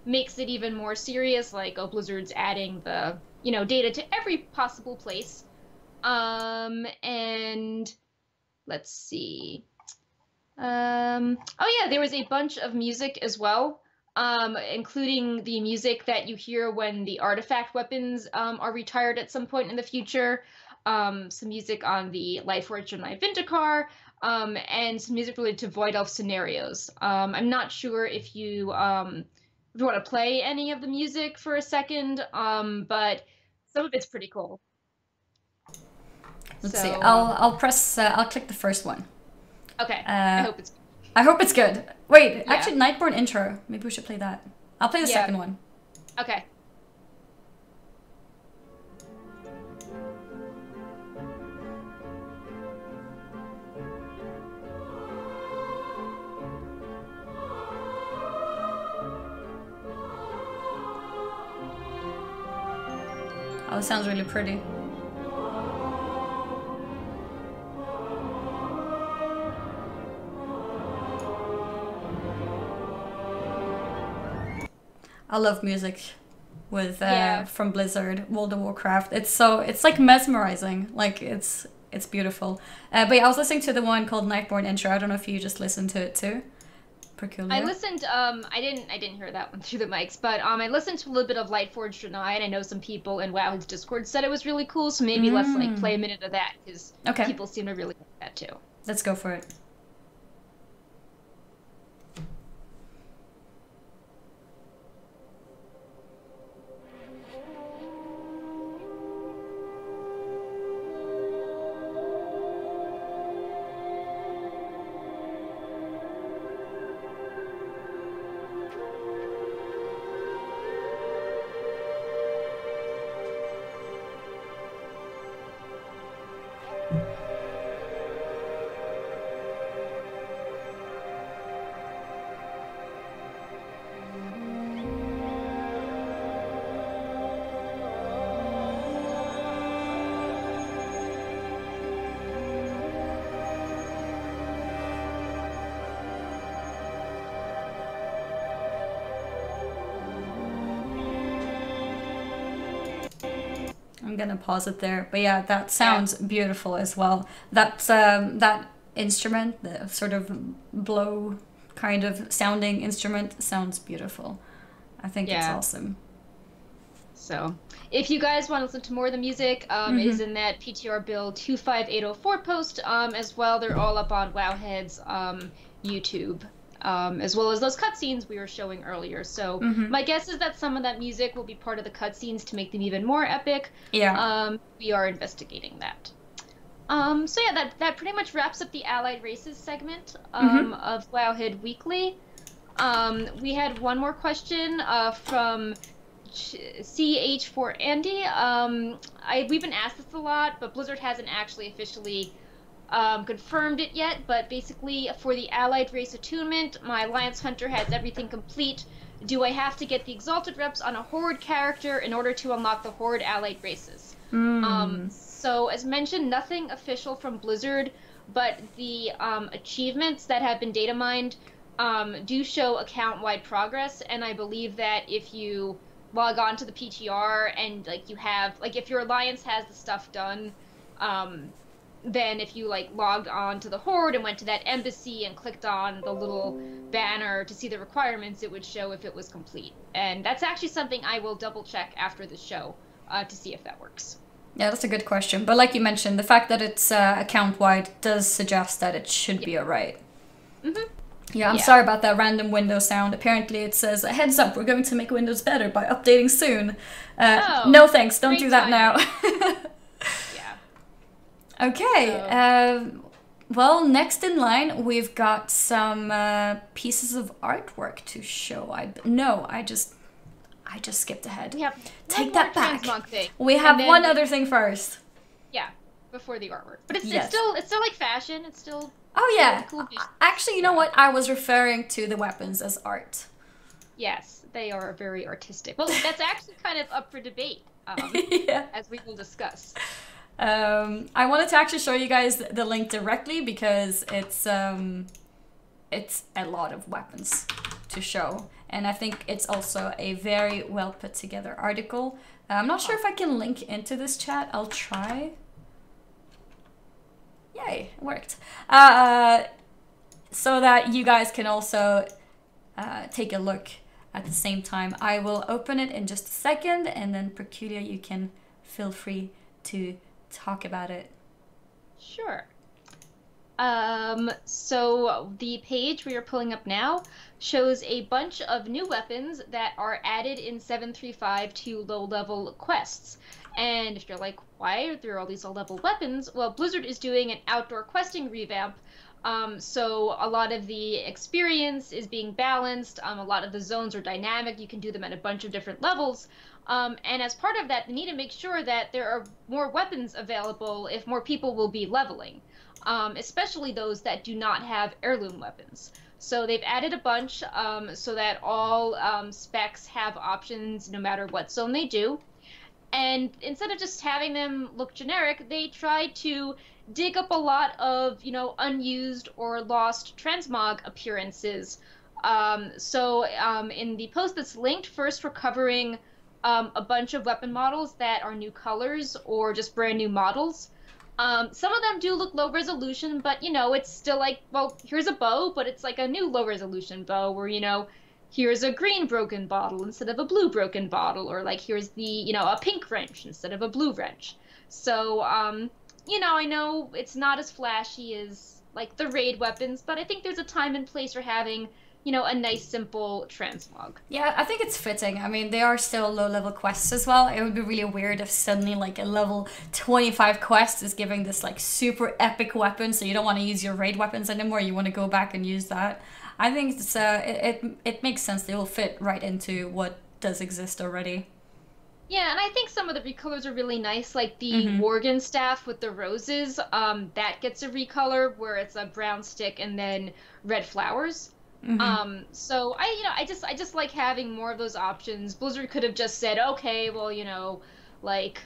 makes it even more serious, like, oh, Blizzard's adding the, data to every possible place. And let's see. Oh yeah, there was a bunch of music as well, including the music that you hear when the artifact weapons are retired at some point in the future, some music on the Lightforged Gemini Vindicar, and some music related to Void Elf scenarios. I'm not sure if you want to play any of the music for a second, but some of it's pretty cool. Let's see. I'll press. I'll click the first one. Okay. I hope it's. I hope it's good. Wait, actually, Nightborn intro. Maybe we should play that. I'll play the second one. Okay. Oh, it sounds really pretty. I love music with from Blizzard, World of Warcraft. It's like mesmerizing. Like it's beautiful. But yeah, I was listening to the one called Nightborn intro. I don't know if you just listened to it too. Peculiar. I listened. I didn't hear that one through the mics, but I listened to a little bit of Lightforged Denied. I know some people in Wowhead's Discord said it was really cool, so maybe let's like play a minute of that because people seem to really like that too. Let's go for it. I'm gonna pause it there, but yeah, that sounds beautiful as well. That's that instrument, the sort of blow kind of sounding instrument, sounds beautiful. I think it's awesome. So, if you guys want to listen to more of the music, it is in that PTR build 25804 post as well. They're all up on Wowhead's YouTube. As well as those cutscenes we were showing earlier. So my guess is that some of that music will be part of the cutscenes to make them even more epic. Yeah. We are investigating that. So yeah, that pretty much wraps up the Allied Races segment of Wowhead Weekly. We had one more question from CH4 Andy. We've been asked this a lot, but Blizzard hasn't actually officially confirmed it yet, but basically for the Allied Race attunement, my Alliance Hunter has everything complete. Do I have to get the Exalted reps on a Horde character in order to unlock the Horde Allied Races? So as mentioned, nothing official from Blizzard, but the achievements that have been data mined do show account-wide progress, and I believe that if you log on to the PTR and like you have, like if your Alliance has the stuff done, then if you like logged on to the Horde and went to that embassy and clicked on the little banner to see the requirements, it would show if it was complete. And that's actually something I will double check after the show to see if that works. Yeah, that's a good question. But like you mentioned, the fact that it's account-wide does suggest that it should be alright. Yeah, I'm sorry about that random Windows sound. Apparently it says, heads up, we're going to make Windows better by updating soon. No thanks, don't do that now. Okay, well, next in line, we've got some pieces of artwork to show. I just skipped ahead. Take that back. We have one other thing first. Yeah, before the artwork. But it's still like fashion. It's still cool. Actually, you know what? I was referring to the weapons as art. Yes, they are very artistic. Well, that's actually kind of up for debate, as we will discuss. I wanted to actually show you guys the link directly because it's a lot of weapons to show, and I think it's also a very well put together article. I'm not sure if I can link into this chat. I'll try. Yay, it worked. So that you guys can also take a look at the same time. I will open it in just a second, and then Peculiar, you can feel free to talk about it. Sure. So the page we are pulling up now shows a bunch of new weapons that are added in 735 to low-level quests. And if you're like, why are there all these low-level weapons? Well, Blizzard is doing an outdoor questing revamp. So a lot of the experience is being balanced. A lot of the zones are dynamic. You can do them at a bunch of different levels. And as part of that, they need to make sure that there are more weapons available if more people will be leveling. Especially those that do not have heirloom weapons. So they've added a bunch so that all specs have options no matter what zone they do. And instead of just having them look generic, they try to dig up a lot of, unused or lost transmog appearances. In the post that's linked, first we're covering a bunch of weapon models that are new colors or just brand new models. Some of them do look low resolution, but, it's still like, well, here's a bow, but it's like a new low resolution bow where, here's a green broken bottle instead of a blue broken bottle, or like here's the, a pink wrench instead of a blue wrench. So, I know it's not as flashy as like the raid weapons, but I think there's a time and place for having, a nice simple transmog. Yeah, I think it's fitting. I mean, they are still low-level quests as well. It would be really weird if suddenly like a level 25 quest is giving this like super epic weapon, so you don't want to use your raid weapons anymore. You want to go back and use that. I think it's it makes sense. They will fit right into what does exist already. Yeah, and I think some of the recolors are really nice, like the Worgen staff with the roses. That gets a recolor where it's a brown stick and then red flowers. So I just like having more of those options. Blizzard could have just said, okay, well, like,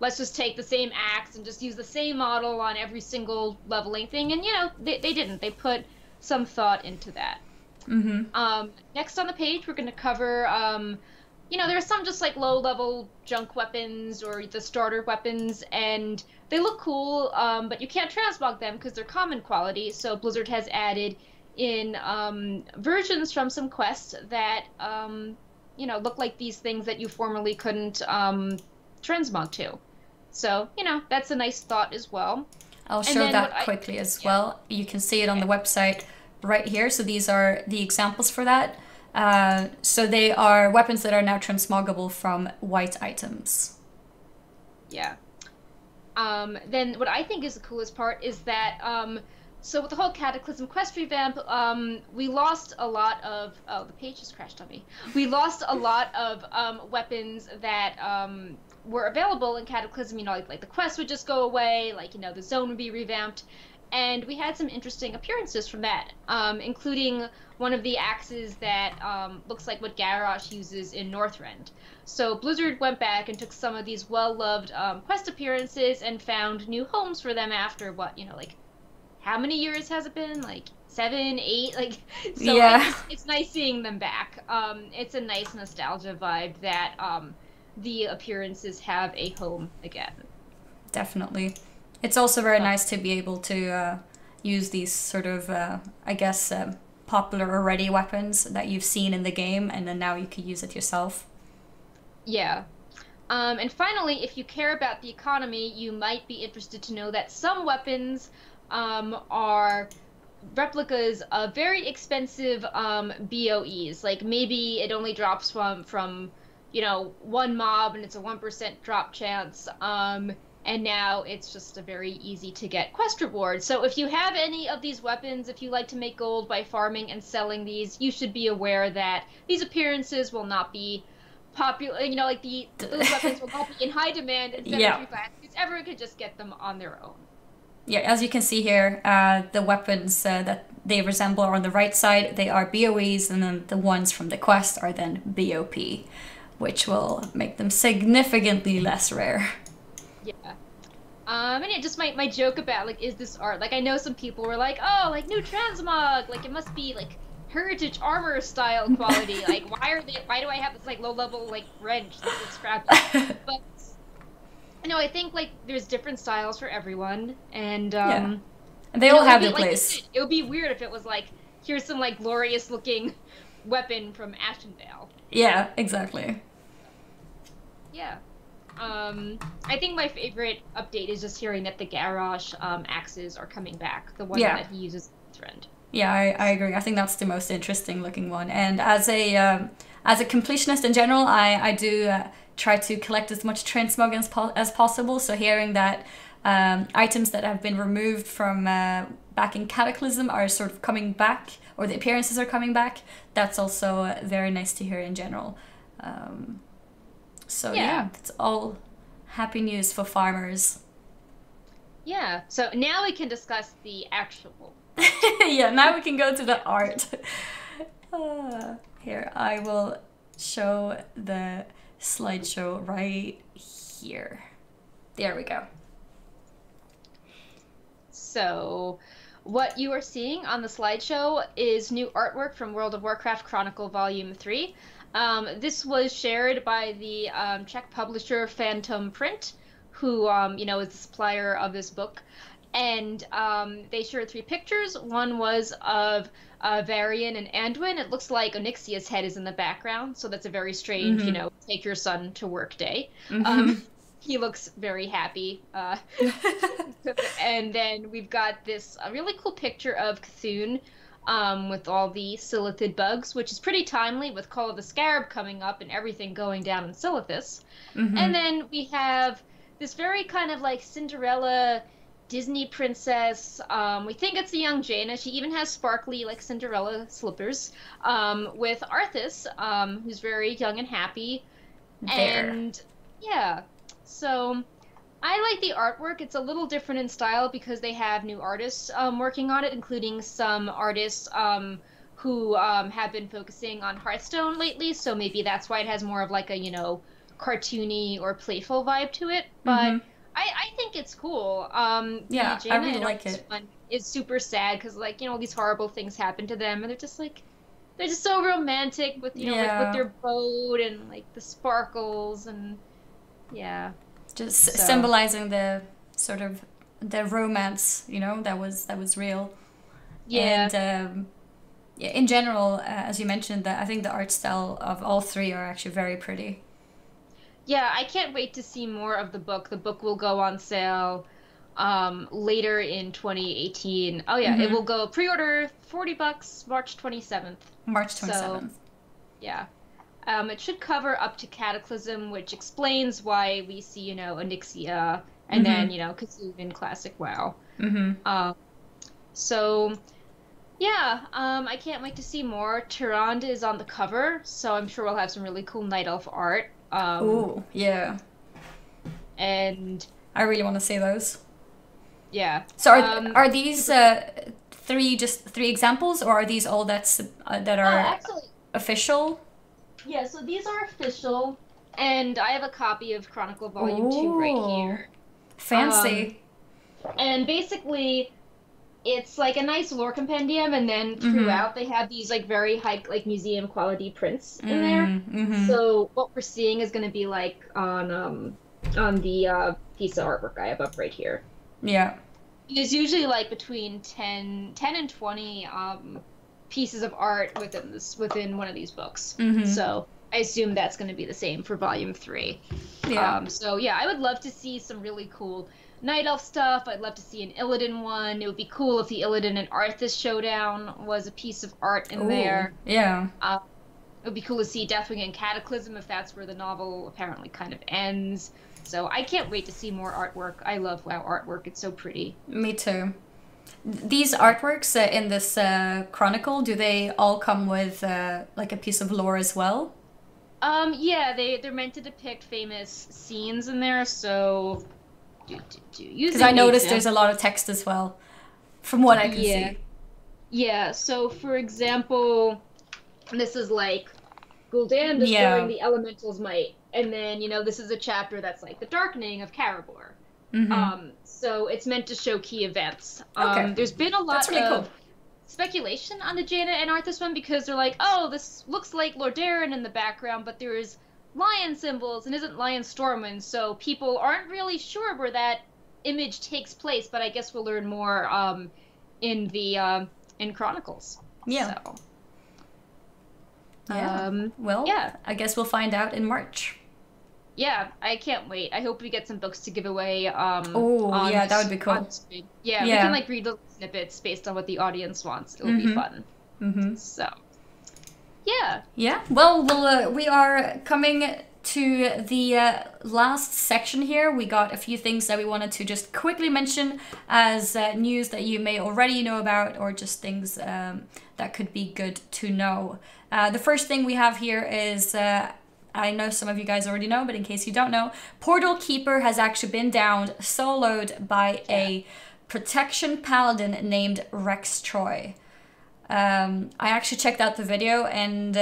let's just take the same axe and just use the same model on every single leveling thing. And, they didn't. They put some thought into that. Next on the page, we're going to cover, there are some just like low-level junk weapons or the starter weapons, and they look cool, but you can't transmog them because they're common quality. So Blizzard has added in versions from some quests that, look like these things that you formerly couldn't transmog to. So, that's a nice thought as well. I'll show that quickly as well. You can see it on the website right here. So these are the examples for that. So they are weapons that are now transmoggable from white items. Yeah. Then what I think is the coolest part is that so with the whole Cataclysm quest revamp, we lost a lot of... Oh, the page just crashed on me. We lost a lot of weapons that were available in Cataclysm. Like the quest would just go away, like, the zone would be revamped. And we had some interesting appearances from that, including one of the axes that looks like what Garrosh uses in Northrend. So Blizzard went back and took some of these well-loved quest appearances and found new homes for them after, like, how many years has it been? Like 7, 8? Like, so yeah. It's nice seeing them back. It's a nice nostalgia vibe that the appearances have a home again. Definitely. It's also very nice to be able to use these sort of, popular already weapons that you've seen in the game, and then now you can use it yourself. Yeah. And finally, if you care about the economy, you might be interested to know that some weapons are replicas of very expensive BOEs. Like, maybe it only drops from one mob and it's a 1% drop chance. And now it's just a very easy to get quest reward. So if you have any of these weapons, if you like to make gold by farming and selling these, you should be aware that these appearances will not be popular. Those weapons will not be in high demand in 735 because everyone could just get them on their own. Yeah, as you can see here, the weapons that they resemble are on the right side. They are BOEs, and then the ones from the quest are then BOP, which will make them significantly less rare. Yeah. And just my joke about, like, is this art? Like, I know some people were like, oh, like, new transmog, like, it must be, like, heritage armor style quality. Like, why do I have this, like, low-level, like, wrench that looks crappy? But, I think, like, there's different styles for everyone, and, and they all have their place. It would be weird if it was, like, here's some, like, glorious-looking weapon from Ashendale. Yeah, exactly. Yeah. I think my favorite update is just hearing that the garage axes are coming back. The one Yeah. that he uses with his friend. Yeah, I agree. I think that's the most interesting looking one. And as a completionist in general, I do try to collect as much transmog as possible. So hearing that items that have been removed from back in Cataclysm are sort of coming back, or the appearances are coming back, that's also very nice to hear in general. So yeah, it's all happy news for farmers. Yeah, so now we can discuss the actual. Yeah, now we can go to the art. Here, I will show the slideshow right here. There we go. So, what you are seeing on the slideshow is new artwork from World of Warcraft Chronicle Volume 3. This was shared by the Czech publisher Phantom Print, who, is the supplier of this book. And they shared 3 pictures. One was of Varian and Anduin. It looks like Onyxia's head is in the background, so that's a very strange, take your son to work day. He looks very happy. And then we've got this really cool picture of Cthulhu with all the Silithid bugs, which is pretty timely with Call of the Scarab coming up and everything going down in Silithus. And then we have this very kind of like Cinderella Disney princess. We think it's a young Jaina. She even has sparkly like Cinderella slippers with Arthas, who's very young and happy. There. And yeah, so I like the artwork. It's a little different in style because they have new artists working on it, including some artists who have been focusing on Hearthstone lately. So maybe that's why it has more of like a, cartoony or playful vibe to it. But I think it's cool. Yeah, Jaina I really and like Arthas it. one is super sad because, all these horrible things happen to them, and they're just so romantic with, with their boat and like the sparkles and yeah. Just symbolizing the sort of the romance, that was real. Yeah. And in general, as you mentioned, that I think the art style of all 3 are actually very pretty. Yeah, I can't wait to see more of the book. The book will go on sale later in 2018. Oh yeah, it will go pre-order $40, March 27th. March 27th. So, yeah. It should cover up to Cataclysm, which explains why we see, Onyxia, and then, Cthulhu in Classic WoW. So, yeah, I can't wait to see more. Tyrande is on the cover, so I'm sure we'll have some really cool Night Elf art. Ooh, yeah. And I really want to see those. Yeah. So are these 3 examples, or are these all that are actually, official? Yeah, so these are official, and I have a copy of Chronicle Volume 2 right here. Fancy. And basically, it's like a nice lore compendium, and then throughout they have these like very high, like museum quality prints in there. So what we're seeing is going to be like on the piece of artwork I have up right here. Yeah. There's usually like between 10 and 20 pieces of art within one of these books. So I assume that's going to be the same for Volume 3. Yeah. So yeah, I would love to see some really cool Night Elf stuff. I'd love to see an Illidan one. It would be cool if the Illidan and Arthas showdown was a piece of art in there. Yeah. It would be cool to see Deathwing and Cataclysm if that's where the novel apparently kind of ends. So I can't wait to see more artwork. I love WoW artwork. It's so pretty. Me too. These artworks in this chronicle, do they all come with like a piece of lore as well? Yeah, they're meant to depict famous scenes in there, so... Because I noticed there's a lot of text as well, from what I can see. Yeah, so for example, this is like Gul'dan destroying the elemental's might, and then, this is a chapter that's like the darkening of Karabor. So it's meant to show key events. There's been a lot of speculation on the Jaina and Arthas one, because they're like, oh, this looks like Lordaeron in the background, but there is lion symbols and isn't Lion Stormwind, so people aren't really sure where that image takes place, but I guess we'll learn more in the in Chronicles. Yeah. So. Yeah. Well, yeah. I guess we'll find out in March. Yeah, I can't wait. I hope we get some books to give away. Oh, yeah, that would be cool. Yeah, we can like read little snippets based on what the audience wants. It'll be fun. So, yeah. Yeah. Well, we are coming to the last section here. We got a few things that we wanted to just quickly mention as news that you may already know about, or just things that could be good to know. The first thing we have here is, I know some of you guys already know, but in case you don't know, Portal Keeper has actually been downed, soloed by a protection paladin named Rex Troy. I actually checked out the video, and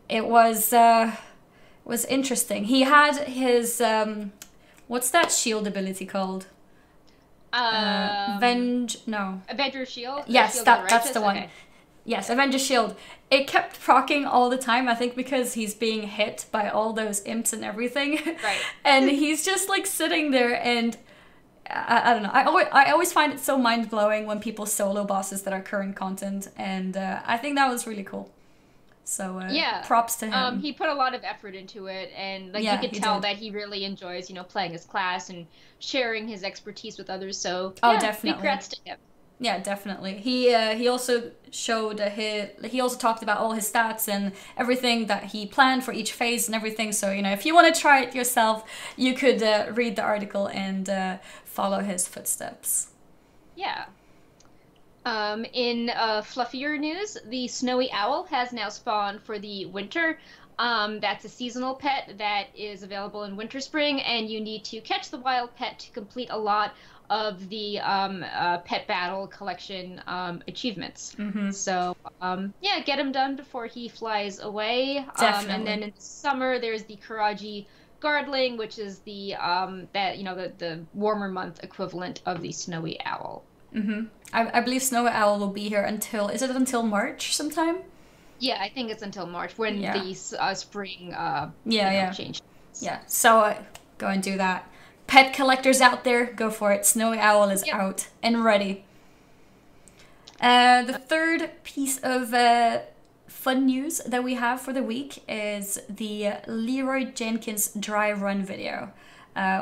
it was interesting. He had his what's that shield ability called? Avenger Shield? Yes, Shield that's the one. Okay. Yes, Avenger Shield. It kept proccing all the time, I think because he's being hit by all those imps and everything. Right. And he's just like sitting there, and I don't know. I always find it so mind-blowing when people solo bosses that are current content, and I think that was really cool. So props to him. He put a lot of effort into it, and like you could tell that he really enjoys, playing his class and sharing his expertise with others. So definitely. Big congrats to him. Yeah, definitely. He also showed he also talked about all his stats and everything that he planned for each phase and everything. So if you want to try it yourself, you could read the article and follow his footsteps. Yeah. In fluffier news, the snowy owl has now spawned for the winter. That's a seasonal pet that is available in Winter Spring, and you need to catch the wild pet to complete a lot of the pet battle collection achievements. So get him done before he flies away. Definitely. And then in the summer there's the Karaji Guardling, which is the the warmer month equivalent of the snowy owl. I believe Snowy Owl will be here until, is it until March sometime? Yeah, I think it's until March when the spring change. Yeah, so go and do that. Pet collectors out there, go for it. Snowy Owl is out and ready. The third piece of fun news that we have for the week is the Leroy Jenkins dry run video,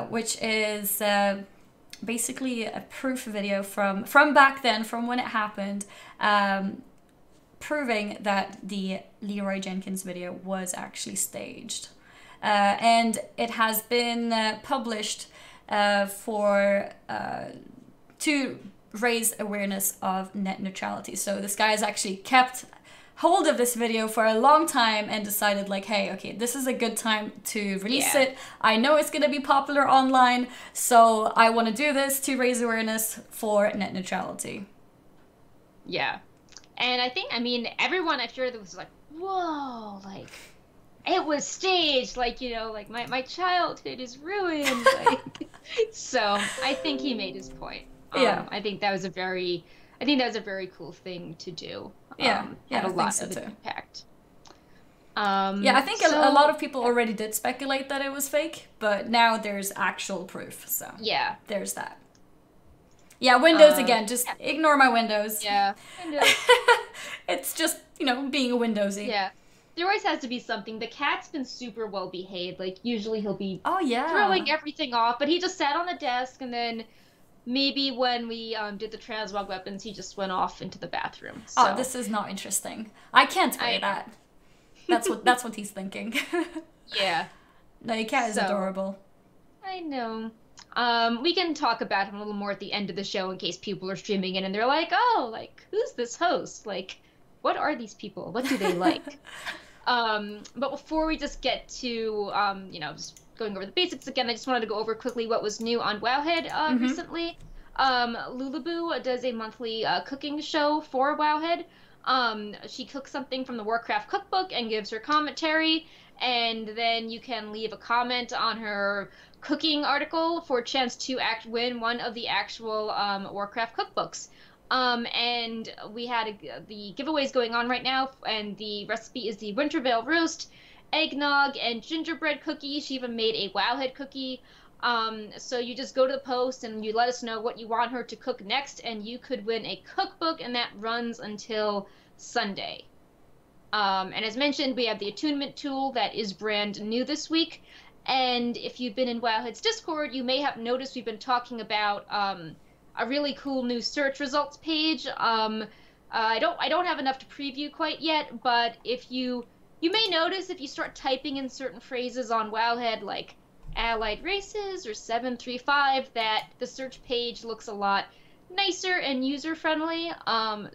which is basically a proof video from back then, from when it happened, proving that the Leroy Jenkins video was actually staged. And it has been published to raise awareness of net neutrality. So this guy has actually kept hold of this video for a long time and decided like, hey, okay, this is a good time to release it. I know it's gonna be popular online, so I want to do this to raise awareness for net neutrality. Yeah. And everyone after that was like, whoa, like, it was staged, like, like my childhood is ruined. Like, so I think he made his point. I think that was a very cool thing to do. Had a lot of impact. I think a lot of people already did speculate that it was fake, but now there's actual proof. So there's that. Yeah, Windows again. Just ignore my Windows. Yeah, Windows. It's just being a Windowsy. Yeah. There always has to be something. The cat's been super well behaved. Like, usually he'll be throwing everything off, but he just sat on the desk, and then maybe when we did the transmog weapons, he just went off into the bathroom. So. Oh, this is not interesting. I can't say that. That's what he's thinking. Yeah. No, your cat is adorable. I know. We can talk about him a little more at the end of the show in case people are streaming in and they're like, oh, like, who's this host? Like, what are these people? What do they like? But before we just get to, just going over the basics again, I just wanted to go over quickly what was new on Wowhead recently. Lulaboo does a monthly cooking show for Wowhead. She cooks something from the Warcraft cookbook and gives her commentary, and then you can leave a comment on her cooking article for a chance to win one of the actual Warcraft cookbooks. And we had the giveaways going on right now, and the recipe is the Wintervale roast, eggnog, and gingerbread cookie. She even made a Wowhead cookie. So you just go to the post and you let us know what you want her to cook next, and you could win a cookbook, and that runs until Sunday. And as mentioned, we have the attunement tool that is brand new this week, And if you've been in Wowhead's Discord, you may have noticed we've been talking about a really cool new search results page. I don't have enough to preview quite yet, but if you may notice if you start typing in certain phrases on Wowhead, like allied races or 735, that the search page looks a lot nicer and user-friendly.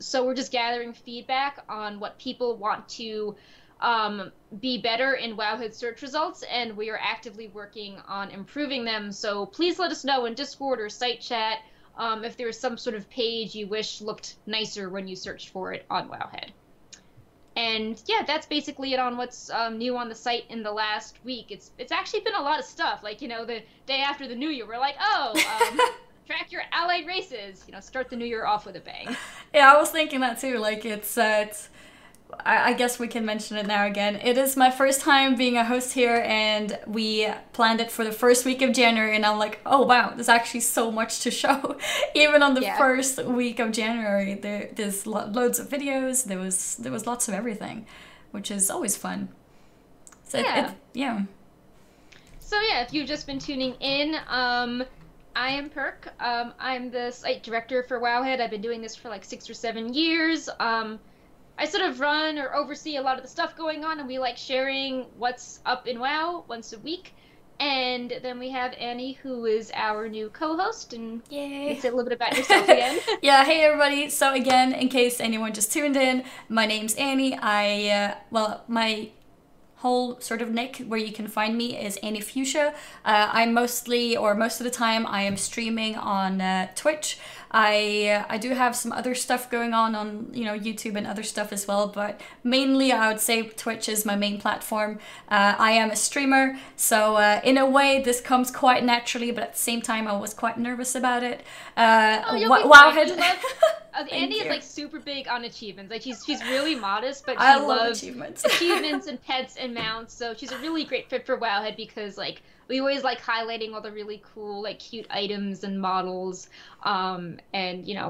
So we're just gathering feedback on what people want to be better in Wowhead search results, and we are actively working on improving them. So please let us know in Discord or site chat if there is some sort of page you wish looked nicer when you searched for it on Wowhead. And yeah, that's basically it on what's new on the site in the last week. It's actually been a lot of stuff. Like, the day after the new year, we're like, track your allied races. Start the new year off with a bang. Yeah, I was thinking that too. Like, I guess we can mention it now again. It is my first time being a host here, and we planned it for the first week of January, and I'm like, oh wow, there's actually so much to show. Even on the first week of January, there's loads of videos, there was lots of everything, which is always fun. So yeah. So yeah, if you've just been tuning in, I am Perk. I'm the site director for Wowhead. I've been doing this for like 6 or 7 years. I sort of run or oversee a lot of the stuff going on, and we like sharing what's up in WoW once a week. And then we have Annie, who is our new co-host, and you say a little bit about yourself again. Yeah, hey everybody. So again, in case anyone just tuned in, my name's Annie. My whole sort of nick where you can find me is Annie Fuchsia. I'm most of the time I am streaming on Twitch. I do have some other stuff going on YouTube and other stuff as well, but mainly I would say Twitch is my main platform. I am a streamer, so in a way this comes quite naturally, but at the same time I was quite nervous about it. Wowhead. Andy is like super big on achievements. Like she's really modest, but I she love loves achievements and pets and mounts. So she's a really great fit for Wowhead because like we always like highlighting all the really cool like cute items and models, and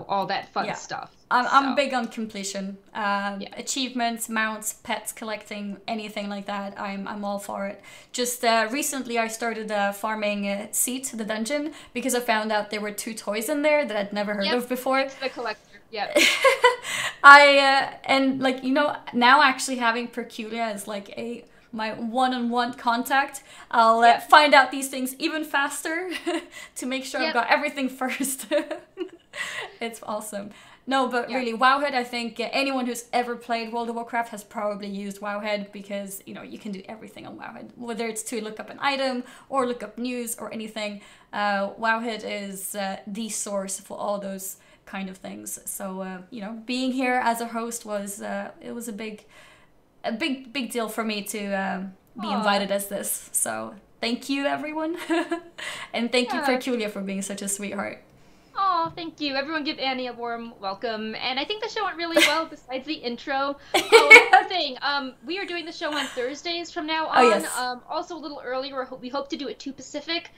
all that fun stuff. I'm big on completion, achievements, mounts, pets, collecting, anything like that. I'm all for it. Just recently I started farming Seat, the dungeon, because I found out there were 2 toys in there that I'd never heard of before. It's the collector. Yeah. And like now actually having Perculia as like my one-on-one contact, I'll find out these things even faster to make sure I've got everything first. It's awesome. No, but really, Wowhead, I think anyone who's ever played World of Warcraft has probably used Wowhead because, you can do everything on Wowhead. Whether it's to look up an item or look up news or anything, Wowhead is the source for all those kind of things. So, being here as a host was a big deal for me to be invited as this. So thank you, everyone. And thank you, Perculia, for being such a sweetheart. Oh, thank you. Everyone give Annie a warm welcome. And I think the show went really well besides the intro. Oh, one more thing. We are doing the show on Thursdays from now on. Oh, yes. Also a little earlier. We hope to do it 2 Pacific.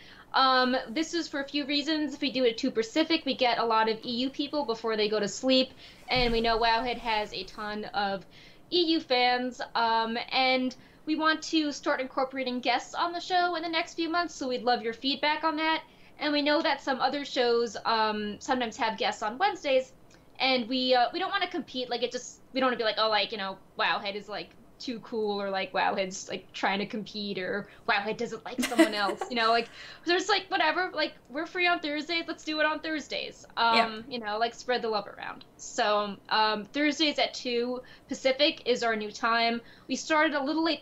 This is for a few reasons. If we do it 2 Pacific, we get a lot of EU people before they go to sleep. And we know Wowhead has a ton of EU fans, and we want to start incorporating guests on the show in the next few months, so we'd love your feedback on that. And we know that some other shows sometimes have guests on Wednesdays, and we don't want to compete. Like we don't want to be like, oh, like Wowhead is like too cool, or like Wowhead's like trying to compete, or Wowhead doesn't like someone else. Like there's like whatever. Like we're free on Thursdays, let's do it on Thursdays. Like spread the love around. So Thursdays at 2 Pacific is our new time. We started a little late